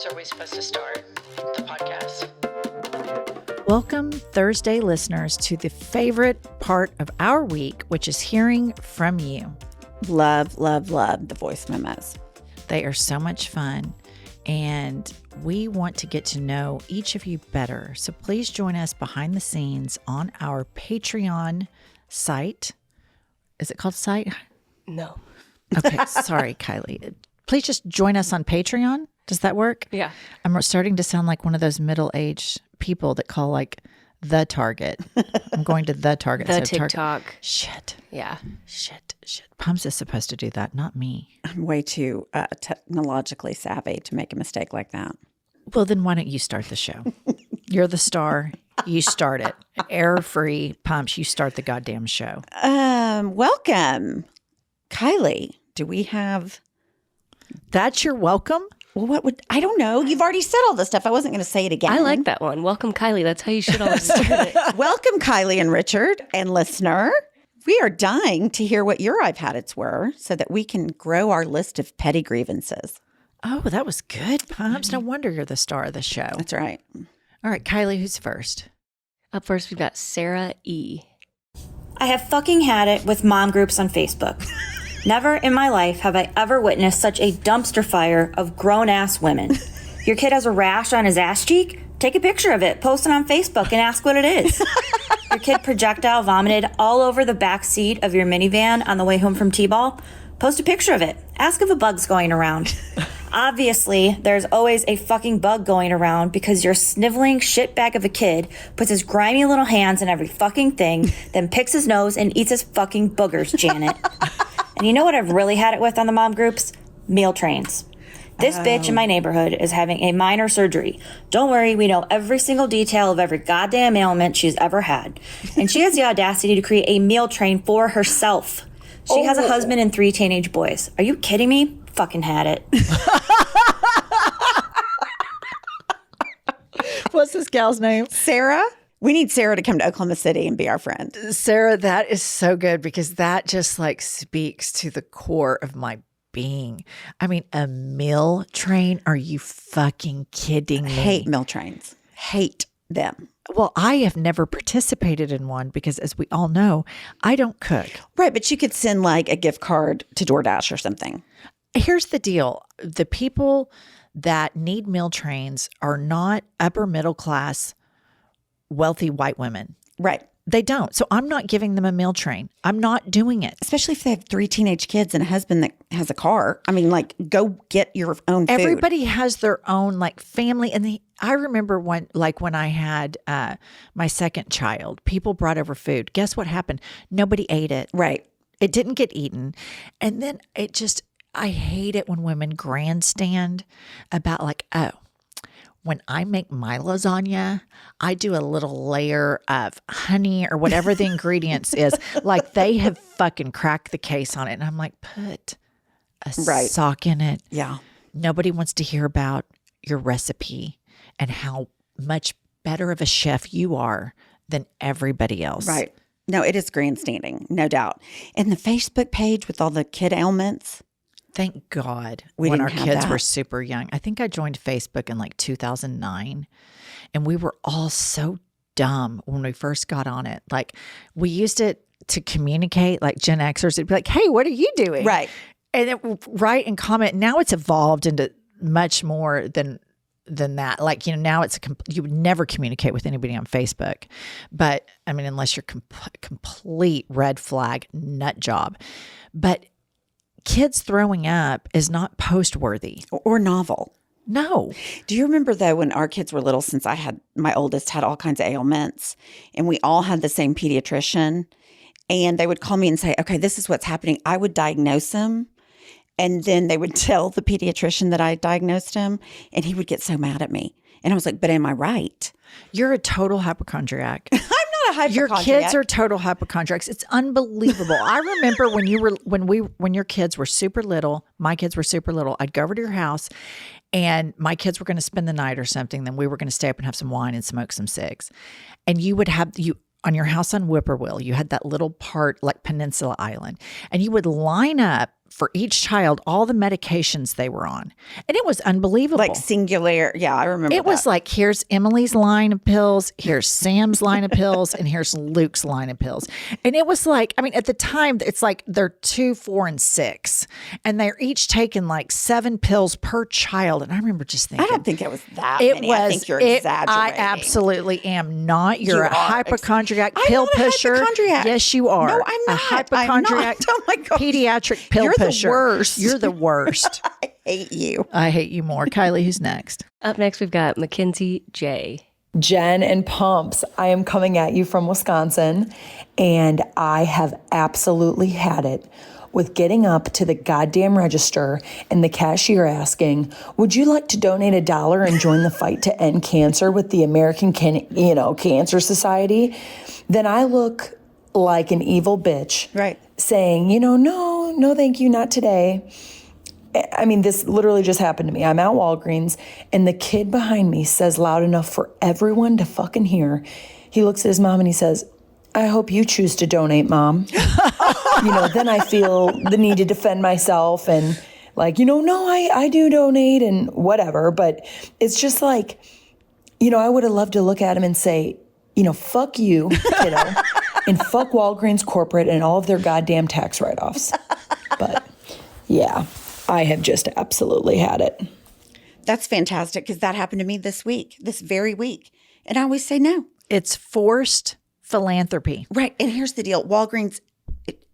else are we supposed to start the podcast? Welcome, Thursday listeners, to the favorite part of our week, which is hearing from you. Love, love, love the voice memos. They are so much fun, and we want to get to know each of you better. So please join us behind the scenes on our Patreon site. Is it called site? No. Okay, sorry, Kylie. Please just join us on Patreon. Does that work? Yeah. I'm starting to sound like one of those middle-aged people that call like the Target. I'm going to the Target. The instead of TikTok. Target. Shit. Yeah. Shit. Pumps is supposed to do that, not me. I'm way too technologically savvy to make a mistake like that. Well, then why don't you start the show? You're the star. You start it. Error-free, Pumps, you start the goddamn show. Welcome. Kylie, do we have... That's your welcome? Well, I don't know. You've already said all this stuff. I wasn't going to say it again. I like that one. Welcome, Kylie. That's how you should always start it. Welcome, Kylie and Richard and listener. We are dying to hear what your I've had it's were so that we can grow our list of petty grievances. Oh, that was good, Pumps. No wonder you're the star of the show. That's right. All right, Kylie, who's first? Up first, we've got Sarah E. I have fucking had it with mom groups on Facebook. Never in my life have I ever witnessed such a dumpster fire of grown-ass women. Your kid has a rash on his ass cheek? Take a picture of it, post it on Facebook, and ask what it is. Your kid projectile vomited all over the back seat of your minivan on the way home from T-ball? Post a picture of it. Ask if a bug's going around. Obviously, there's always a fucking bug going around because your sniveling shitbag of a kid puts his grimy little hands in every fucking thing, then picks his nose and eats his fucking boogers, Janet. And you know what I've really had it with on the mom groups? Meal trains. This bitch in my neighborhood is having a minor surgery. Don't worry, we know every single detail of every goddamn ailment she's ever had. And she has the audacity to create a meal train for herself. She has a husband and 3 teenage boys. Are you kidding me? Fucking had it. What's this gal's name? Sarah? We need Sarah to come to Oklahoma City and be our friend. Sarah, that is so good because that just like speaks to the core of my being. I mean, a meal train? Are you fucking kidding me? Hate meal trains. Hate them. Well, I have never participated in one because, as we all know, I don't cook. Right, but you could send like a gift card to DoorDash or something. Here's the deal. The people that need meal trains are not upper middle class, wealthy white women. Right. They don't. So I'm not giving them a meal train. I'm not doing it. Especially if they have 3 teenage kids and a husband that has a car. I mean, like, go get your own food. Everybody has their own like family. And I remember when I had my second child, people brought over food. Guess what happened? Nobody ate it. Right. It didn't get eaten. And then I hate it when women grandstand about like, oh, when I make my lasagna, I do a little layer of honey or whatever the ingredients is. Like they have fucking cracked the case on it. And I'm like, put a sock in it. Yeah. Nobody wants to hear about your recipe and how much better of a chef you are than everybody else. Right. No, it is grandstanding, no doubt. And the Facebook page with all the kid ailments. Thank God We when didn't our have kids that. were super young. I think I joined Facebook in like 2009 and we were all so dumb when we first got on it. Like we used it to communicate like Gen Xers. It'd be like, hey, what are you doing? Right. And it would write and comment. Now it's evolved into much more than that. Like, now it's you would never communicate with anybody on Facebook. But I mean, unless you're complete red flag nut job. But kids throwing up is not post worthy Or novel. No. Do you remember though when our kids were little, since my oldest had all kinds of ailments and we all had the same pediatrician and they would call me and say, okay, this is what's happening. I would diagnose him and then they would tell the pediatrician that I diagnosed him and he would get so mad at me. And I was like, but am I right? You're a total hypochondriac. I'm not a hypochondriac. Your kids are total hypochondriacs. It's unbelievable. I remember when your kids were super little, my kids were super little, I'd go over to your house and my kids were going to spend the night or something. Then we were going to stay up and have some wine and smoke some cigs. And you would have on your house on Whippoorwill, you had that little part like Peninsula Island and you would line up for each child all the medications they were on. And it was unbelievable. Like singular. Yeah, I remember It was that. like, here's Emily's line of pills, here's Sam's line of pills, and here's Luke's line of pills. And it was like, I mean, at the time, it's like they're 2, 4, and 6. And they're each taking like 7 pills per child. And I remember just thinking, I don't think it was that it many. was, I think you're exaggerating. I absolutely am not. You're You a are hypochondriac I'm pill not a pusher. hypochondriac. Yes, you are. No, I'm A not. hypochondriac, I'm not. Oh my gosh. pediatric pill You're the pusher. worst. You're the worst. I hate you. I hate you more. Kylie, who's next? Up next, we've got Mackenzie J. Jen and Pumps, I am coming at you from Wisconsin, and I have absolutely had it with getting up to the goddamn register and the cashier asking, would you like to donate $1 and join the fight to end cancer with the American Cancer Society? Then I look like an evil bitch. Right. Saying, no, thank you, not today. I mean, this literally just happened to me. I'm at Walgreens, and the kid behind me says loud enough for everyone to fucking hear. He looks at his mom and he says, I hope you choose to donate, Mom. Then I feel the need to defend myself and like, no, I do donate and whatever. But it's just like, I would have loved to look at him and say, fuck you, kiddo, and fuck Walgreens corporate and all of their goddamn tax write-offs. But yeah, I have just absolutely had it. That's fantastic because that happened to me this very week. And I always say no. It's forced philanthropy. Right. And here's the deal. Walgreens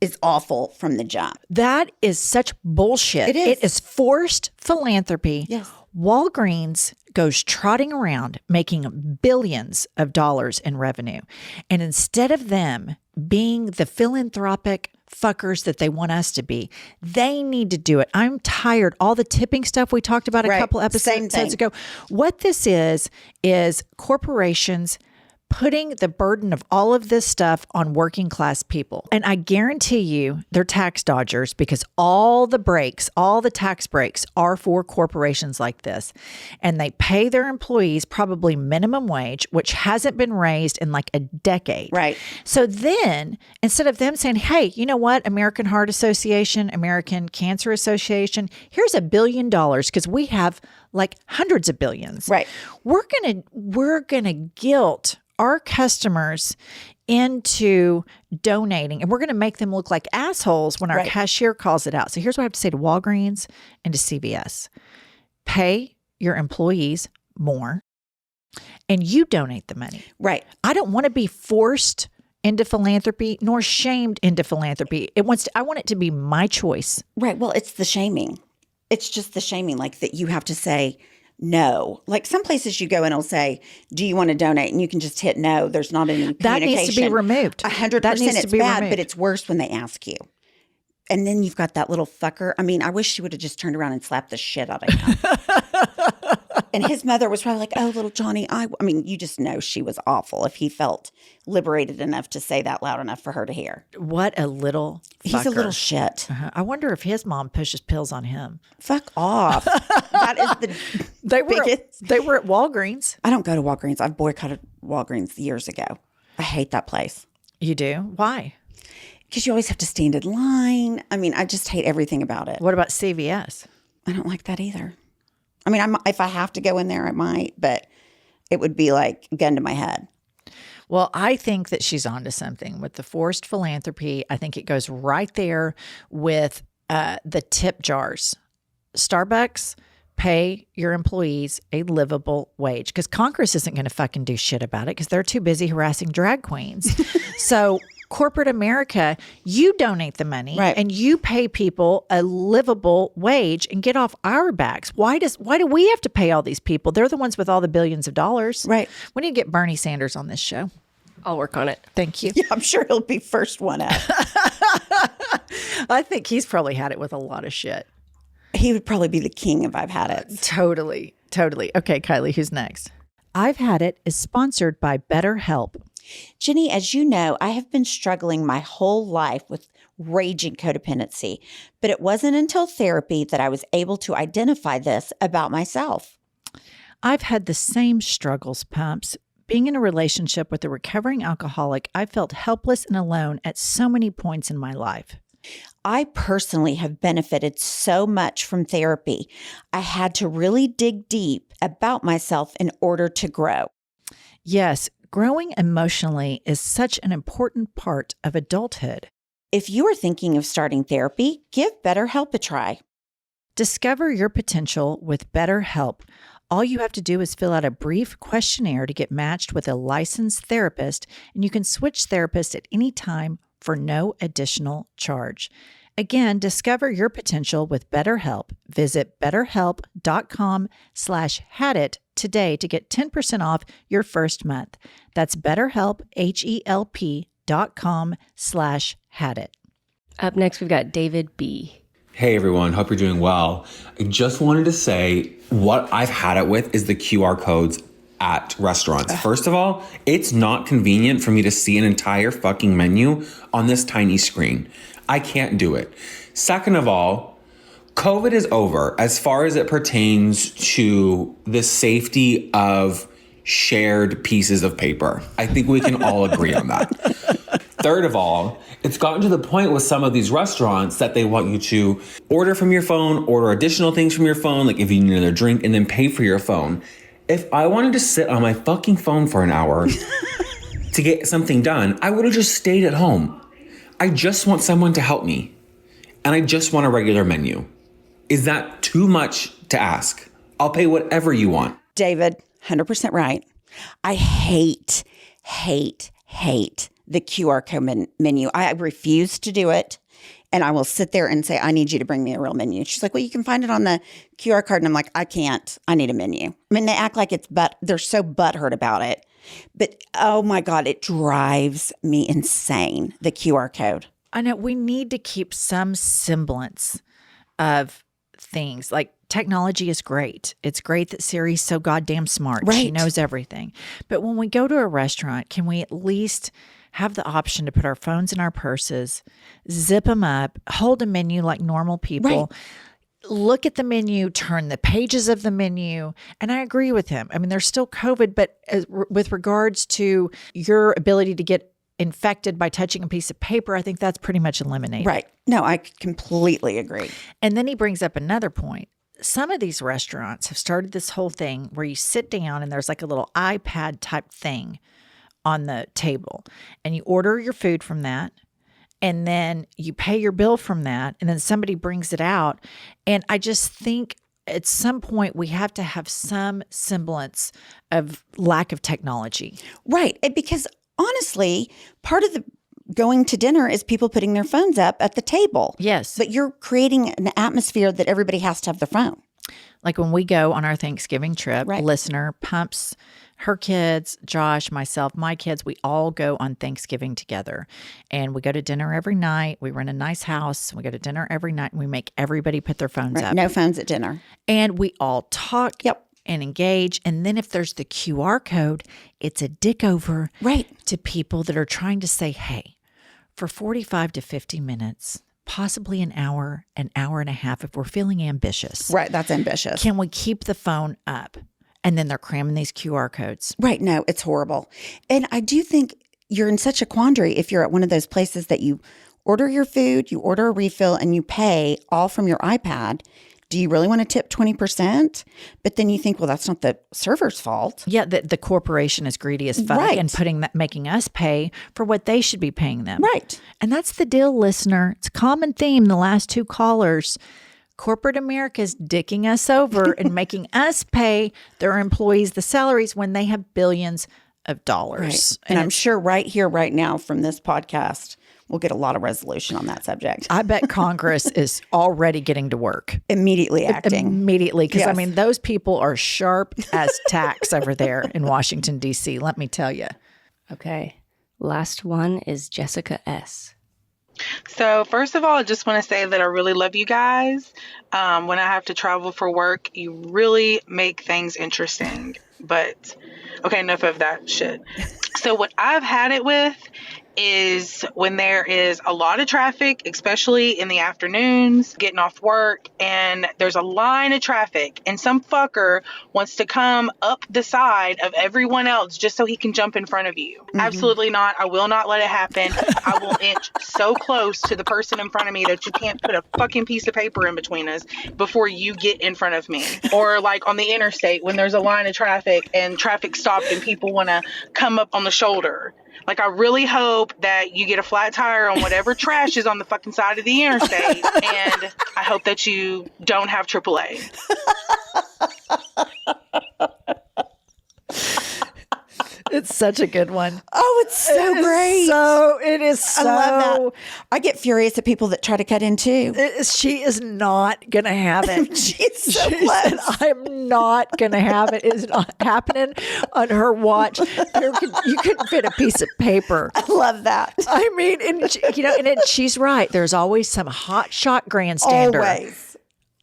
is awful from the jump. That is such bullshit. It is. It is forced philanthropy. Yes. Walgreens goes trotting around making billions of dollars in revenue. And instead of them being the philanthropic fuckers that they want us to be, they need to do it. I'm tired. All the tipping stuff we talked about a Right. couple Same episodes thing. ago. What this is corporations putting the burden of all of this stuff on working class people. And I guarantee you they're tax dodgers because all the tax breaks are for corporations like this. And they pay their employees probably minimum wage, which hasn't been raised in like a decade. Right. So then instead of them saying, hey, you know what, American Heart Association, American Cancer Association, here's $1 billion because we have like hundreds of billions. Right. We're gonna guilt our customers into donating, and we're going to make them look like assholes when our Right. cashier calls it out. So here's what I have to say to Walgreens and to CVS. Pay your employees more and you donate the money. Right. I don't want to be forced into philanthropy nor shamed into philanthropy. I want it to be my choice. Right. Well, it's the shaming. It's just the shaming, like that you have to say no. Like some places you go and it'll say, do you want to donate? And you can just hit no. There's not any That communication. needs to be removed. 100%. That needs to It's be bad, removed. but it's worse when they ask you. And then you've got that little fucker. I mean, I wish she would have just turned around and slapped the shit out of him. And his mother was probably like, oh, little Johnny, I mean, you just know she was awful if he felt liberated enough to say that loud enough for her to hear. What a little He's a fucker. little shit. I wonder if his mom pushes pills on him. Fuck off. That is the They biggest. were at Walgreens. I don't go to Walgreens. I've boycotted Walgreens years ago. I hate that place. You do? Why? Because you always have to stand in line. I mean, I just hate everything about it. What about CVS? I don't like that either. I mean, if I have to go in there, I might, but it would be like gun to my head. Well, I think that she's onto something with the forced philanthropy. I think it goes right there with the tip jars. Starbucks, pay your employees a livable wage because Congress isn't going to fucking do shit about it because they're too busy harassing drag queens. So corporate America, you donate the money Right. and you pay people a livable wage and get off our backs. Why do we have to pay all these people? They're the ones with all the billions of dollars. Right. We need to get Bernie Sanders on this show. I'll work on it. Thank you. Yeah, I'm sure he'll be first one up. I think he's probably had it with a lot of shit. He would probably be the king if I've had it. Totally. Okay, Kylie, who's next? I've Had It is sponsored by BetterHelp. Jenny, as you know, I have been struggling my whole life with raging codependency, but it wasn't until therapy that I was able to identify this about myself. I've had the same struggles, Pumps. Being in a relationship with a recovering alcoholic, I felt helpless and alone at so many points in my life. I personally have benefited so much from therapy. I had to really dig deep about myself in order to grow. Yes, growing emotionally is such an important part of adulthood. If you are thinking of starting therapy, give BetterHelp a try. Discover your potential with BetterHelp. All you have to do is fill out a brief questionnaire to get matched with a licensed therapist, and you can switch therapists at any time for no additional charge. Again, discover your potential with BetterHelp. Visit betterhelp.com/hadit today to get 10% off your first month. That's BetterHelp, HELP.com/hadit. Up next, we've got David B. Hey everyone, hope you're doing well. I just wanted to say what I've had it with is the QR codes at restaurants. First of all, it's not convenient for me to see an entire fucking menu on this tiny screen. I can't do it. Second of all, COVID is over as far as it pertains to the safety of shared pieces of paper. I think we can all agree on that. Third of all, it's gotten to the point with some of these restaurants that they want you to order from your phone, order additional things from your phone, like if you need another drink, and then pay for your phone. If I wanted to sit on my fucking phone for an hour to get something done, I would have just stayed at home. I just want someone to help me. And I just want a regular menu. Is that too much to ask? I'll pay whatever you want. David, 100% right. I hate the QR code menu. I refuse to do it. And I will sit there and say, I need you to bring me a real menu. She's like, well, you can find it on the QR card. And I'm like, I can't. I need a menu. I mean, they act like they're so butthurt about it. But oh my God, it drives me insane, the QR code. I know we need to keep some semblance of things. Like technology is great. It's great that Siri's so goddamn smart. Right. She knows everything. But when we go to a restaurant, can we at least have the option to put our phones in our purses, zip them up, hold a menu like normal people, look at the menu, turn the pages of the menu. And I agree with him. I mean, there's still COVID, but with regards to your ability to get infected by touching a piece of paper, I think that's pretty much eliminated. Right. No, I completely agree. And then he brings up another point. Some of these restaurants have started this whole thing where you sit down and there's like a little iPad type thing on the table, and you order your food from that, and then you pay your bill from that, and then somebody brings it out. And I just think at some point we have to have some semblance of lack of technology. Right. Because honestly, part of the going to dinner is people putting their phones up at the table. Yes. But you're creating an atmosphere that everybody has to have their phone. Like when we go on our Thanksgiving trip, Right. listener pumps her kids, Josh, myself, my kids, we all go on Thanksgiving together. And we go to dinner every night. We rent a nice house. We go to dinner every night, and we make everybody put their phones up. No phones at dinner. And we all talk and engage. And then if there's the QR code, it's a dick over to people that are trying to say, hey, for 45 to 50 minutes, possibly an hour and a half, if we're feeling ambitious. Right. That's ambitious. Can we keep the phone up? And then they're cramming these QR codes. Right. No, it's horrible. And I do think you're in such a quandary if you're at one of those places that you order your food, you order a refill, and you pay all from your iPad. Do you really want to tip 20%? But then you think, well, that's not the server's fault. Yeah, the corporation is greedy as fuck and making us pay for what they should be paying them. Right. And that's the deal, listener. It's a common theme, the last two callers. Corporate America is dicking us over and making us pay their employees the salaries when they have billions of dollars. Right. And I'm sure right here, right now from this podcast, we'll get a lot of resolution on that subject. I bet Congress is already getting to work. Immediately acting. Immediately. Because, Yes. I mean, those people are sharp as tacks over there in Washington, D.C., let me tell you. Okay. Last one is Jessica S. So first of all, I just want to say that I really love you guys. When I have to travel for work, you really make things interesting. But okay, enough of that shit. So what I've had it with is when there is a lot of traffic, especially in the afternoons, getting off work, and there's a line of traffic, and some fucker wants to come up the side of everyone else just so he can jump in front of you. Absolutely not. I will not let it happen. I will inch so close to the person in front of me that you can't put a fucking piece of paper in between us before you get in front of me. Or like on the interstate when there's a line of traffic and traffic stopped and people want to come up on the shoulder. Like, I really hope that you get a flat tire on whatever trash is on the fucking side of the interstate. And I hope that you don't have AAA. It's such a good one. Oh, it's so great. It is so. I love that. I get furious at people that try to cut in too. She is not going to have it. She's so She said, I'm not going to have it. It's not happening on her watch. You couldn't fit a piece of paper. I love that. I mean, and she's right. There's always some hotshot grandstander.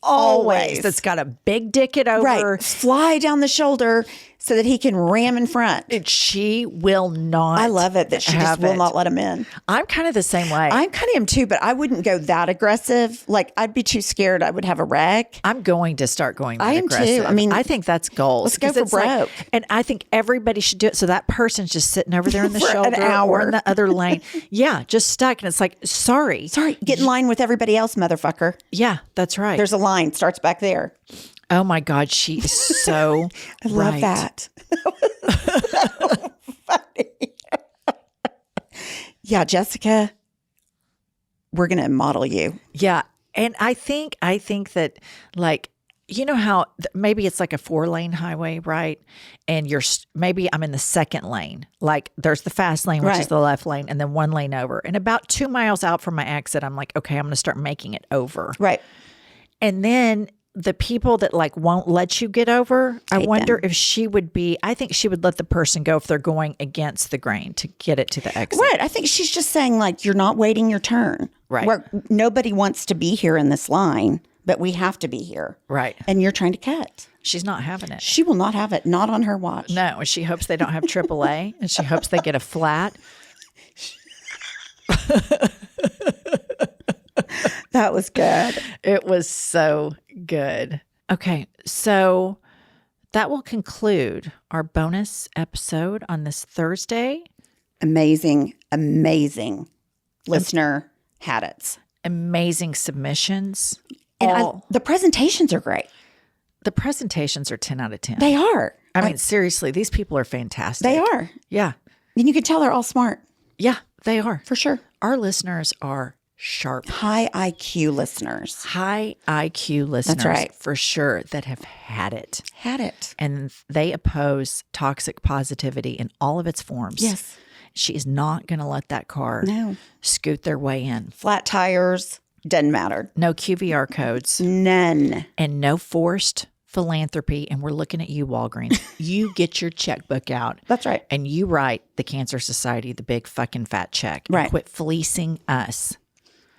Always. That's got a big dick it over. Right. Fly down the shoulder so that he can ram in front. And she will not. I love it that she just will not let him in. I'm kind of the same way. I kind of am too, but I wouldn't go that aggressive. Like, I'd be too scared I would have a wreck. I'm going to start going that I am aggressive. too. I mean, I think that's goals. Let's go for broke. And I think everybody should do it. So that person's just sitting over there in the For shoulder an hour. or in the other lane. Yeah, just stuck. And it's like, sorry. Get in line with everybody else, motherfucker. Yeah, that's right. There's a line. Starts back there. Oh my God, she is so I love that. So funny. Yeah, Jessica, we're going to model you. Yeah. And I think that, like, you know how maybe it's like a 4-lane highway, right? And maybe I'm in the second lane. Like, there's the fast lane, which is the left lane, and then 1 lane over. And about 2 miles out from my exit, I'm like, okay, I'm going to start making it over. Right. And then the people that like won't let you get over, I wonder if she would be, I think she would let the person go if they're going against the grain to get it to the exit. Right. I think she's just saying, like, you're not waiting your turn. Right. Where nobody wants to be here in this line, but we have to be here. Right. And you're trying to cut. She's not having it. She will not have it. Not on her watch. No. And she hopes they don't have AAA and she hopes they get a flat. That was good. It was so good. Okay, so that will conclude our bonus episode on this Thursday. Amazing listener hadits. Amazing submissions. And the presentations are great. The presentations are 10 out of 10. They are. I mean, seriously, these people are fantastic. They are. Yeah. And you can tell they're all smart. Yeah, they are. For sure. Our listeners are sharp. High IQ listeners. High IQ listeners. That's right. For sure, that have had it. Had it. And they oppose toxic positivity in all of its forms. Yes. She is not going to let that car scoot their way in. Flat tires, doesn't matter. No QVR codes. None. And no forced philanthropy. And we're looking at you, Walgreens. You get your checkbook out. That's right. And you write the Cancer Society the big fucking fat check. Right. And quit fleecing us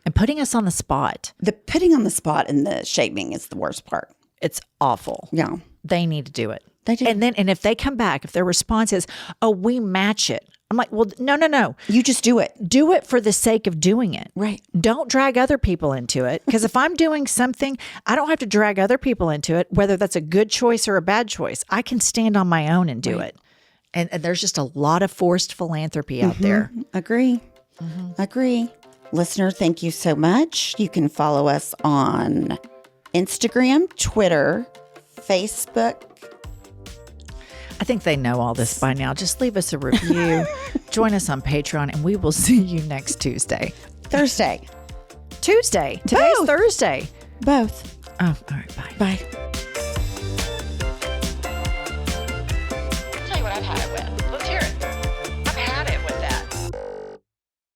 and putting us on the spot. The putting on the spot and the shaming is the worst part. It's awful. Yeah. They need to do it. They do. And if they come back, if their response is, oh, we match it. I'm like, well, no. You just do it. Do it for the sake of doing it. Right. Don't drag other people into it. Because if I'm doing something, I don't have to drag other people into it, whether that's a good choice or a bad choice. I can stand on my own and do it. And there's just a lot of forced philanthropy out there. Agree. Agree. Listener, thank you so much. You can follow us on Instagram, Twitter, Facebook. I think they know all this by now. Just leave us a review. Join us on Patreon, and we will see you next Tuesday. Thursday. Tuesday. Today's Both. Thursday. Both. Oh, all right. Bye. Bye. I'll tell you what I've had it with.